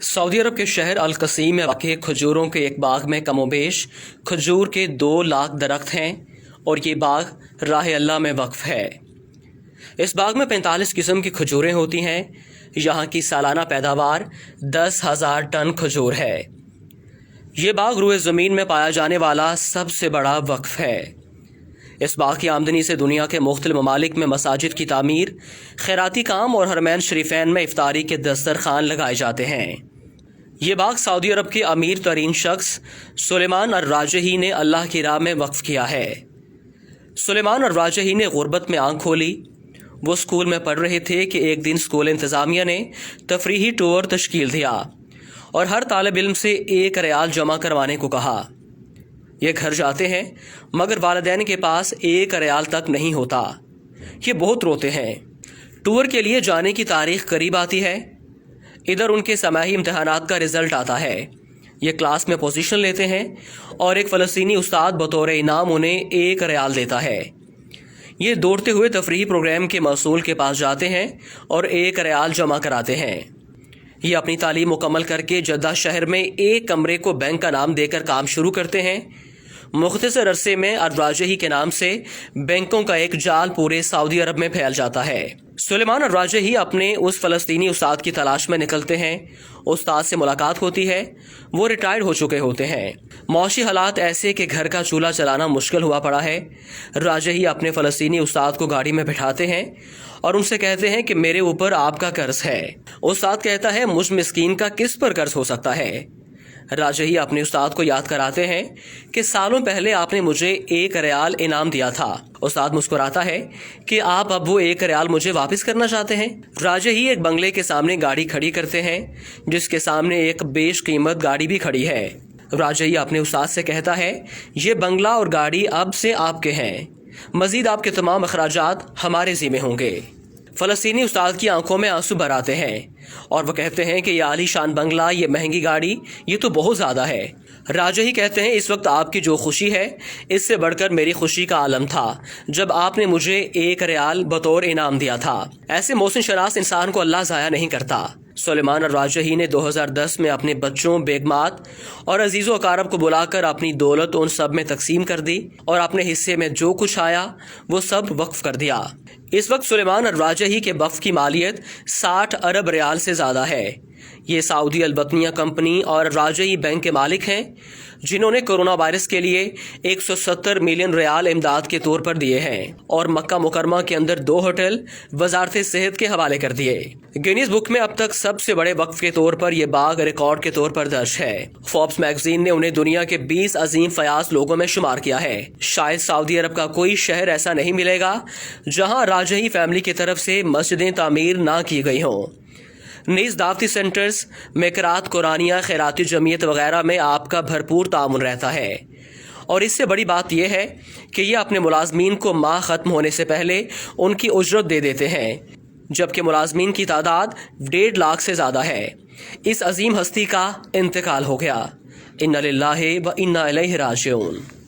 Saudi अरब के शहर अल-कसीम में वाक़ खजूरों के एक बाग में कमोबेश खजूर के 2 लाख दरख्त हैं और ये बाग राह अल्लाह में वक्फ है। इस बाग में 45 किस्म की खजूरें होती हैं। यहाँ की सालाना पैदावार 10,000 टन खजूर है। ये बाग रुए ज़मीन में पाया जाने वाला सबसे बड़ा वक्फ है। इस बाग की आमदनी से दुनिया के मुख्तलिफ ममालिक में मसाजिद की तामीर, खैराती काम और हरमैन शरीफैन में इफ्तारी के दस्तरखान लगाए जाते हैं। ये बाग सऊदी अरब के अमीर तरीन शख्स सुलेमान अर-राजही ने अल्लाह की राह में वक्फ किया है। सुलेमान अर-राजही ने गुर्बत में आंख खोली। वो स्कूल में पढ़ रहे थे कि एक दिन स्कूल इंतज़ामिया ने तफरीही टूर तश्कील दिया और हर तालिब इल्म से 1 रियाल जमा करवाने को कहा। ये घर जाते हैं मगर वालिदैन के पास 1 रियाल तक नहीं होता। ये बहुत रोते हैं। टूर के लिए जाने की तारीख करीब आती है। इधर उनके समाही इम्तहानात का रिजल्ट आता है। ये क्लास में पोजीशन लेते हैं और एक फ़लस्तीनी उस्ताद बतौर इनाम उन्हें 1 रियाल देता है। ये दौड़ते हुए तफरीही प्रोग्राम के मसूल के पास जाते हैं और 1 रियाल जमा कराते हैं। ये अपनी तालीम मुकम्मल करके जद्दा शहर में एक कमरे को बैंक का नाम देकर काम शुरू करते हैं। मुख्तसर अरसे में अर-राजही के नाम से बैंकों का एक जाल पूरे सऊदी अरब में फैल जाता है। सुलेमान अर-राजही अपने उस फ़लस्तीनी उस्ताद की तलाश में निकलते हैं। उस्ताद से मुलाकात होती है। वो रिटायर्ड हो चुके होते हैं। मौशी हालात ऐसे कि घर का चूल्हा चलाना मुश्किल हुआ पड़ा है। राजही अपने फ़लस्तीनी उस्ताद को गाड़ी में बिठाते हैं और उनसे कहते हैं कि मेरे ऊपर आपका कर्ज है। उस्ताद कहता है, मुझ मिस्कीन का किस पर कर्ज हो सकता है। राजही अपने उस्ताद को याद कराते हैं कि सालों पहले आपने मुझे 1 रियाल इनाम दिया था। उस्ताद मुस्कुराता है कि आप अब वो 1 रियाल मुझे वापस करना चाहते हैं। राजही एक बंगले के सामने गाड़ी खड़ी करते हैं जिसके सामने एक बेशकीमत गाड़ी भी खड़ी है। राजही अपने उस्ताद से कहता है, ये बंगला और गाड़ी अब से आपके हैं। मजीद आपके तमाम अखराजात हमारे ज़िम्मे होंगे। फ़लस्तीनी उस्ताद की आंखों में आंसू भर आते हैं और वो कहते हैं कि ये आलीशान बंगला, ये महंगी गाड़ी, ये तो बहुत ज़्यादा है। राजही कहते हैं, इस वक्त आपकी जो खुशी है इससे बढ़कर मेरी खुशी का आलम था जब आपने मुझे 1 रियाल बतौर इनाम दिया था। ऐसे मोहसिन शनास इंसान को अल्लाह ज़ाया नहीं करता। सुलेमान अर-राजही ने 2010 में अपने बच्चों, बेगमात और अजीज़ो अकारब को बुलाकर अपनी दौलत उन सब में तकसीम कर दी और अपने हिस्से में जो कुछ आया वो सब वक्फ कर दिया। इस वक्त सुलेमान अर-राजही के वक्फ की मालियत 60 अरब रियाल से ज़्यादा है। ये सऊदी अल-बतनिया कंपनी और राजही बैंक के मालिक हैं जिन्होंने कोरोना वायरस के लिए 170 मिलियन रियाल इमदाद के तौर पर दिए हैं और मक्का मुकरमा के अंदर 2 होटल वजारत सेहत के हवाले कर दिए। गिनीज बुक में अब तक सबसे बड़े वक्फ के तौर पर यह बाग रिकॉर्ड के तौर पर दर्ज है। फोर्ब्स मैगजीन ने उन्हें दुनिया के 20 अजीम फयाज लोगों में शुमार किया है। शायद सऊदी अरब का कोई शहर ऐसा नहीं मिलेगा जहाँ राजही फैमिली की तरफ से मस्जिदें तामीर ना की गई हों। नीज दावती सेंटर्स, मेकरात, कुरानिया, खैराती जमीयत वगैरह में आपका भरपूर तामुन रहता है। और इससे बड़ी बात यह है कि ये अपने मुलाजमीन को माह ख़त्म होने से पहले उनकी उजरत दे देते हैं, जबकि मुलाजमीन की तादाद 1.5 लाख से ज़्यादा है। इस अजीम हस्ती का इंतकाल हो गया। इन्ना लिल्लाहि व इन्ना इलैहि राजिऊन।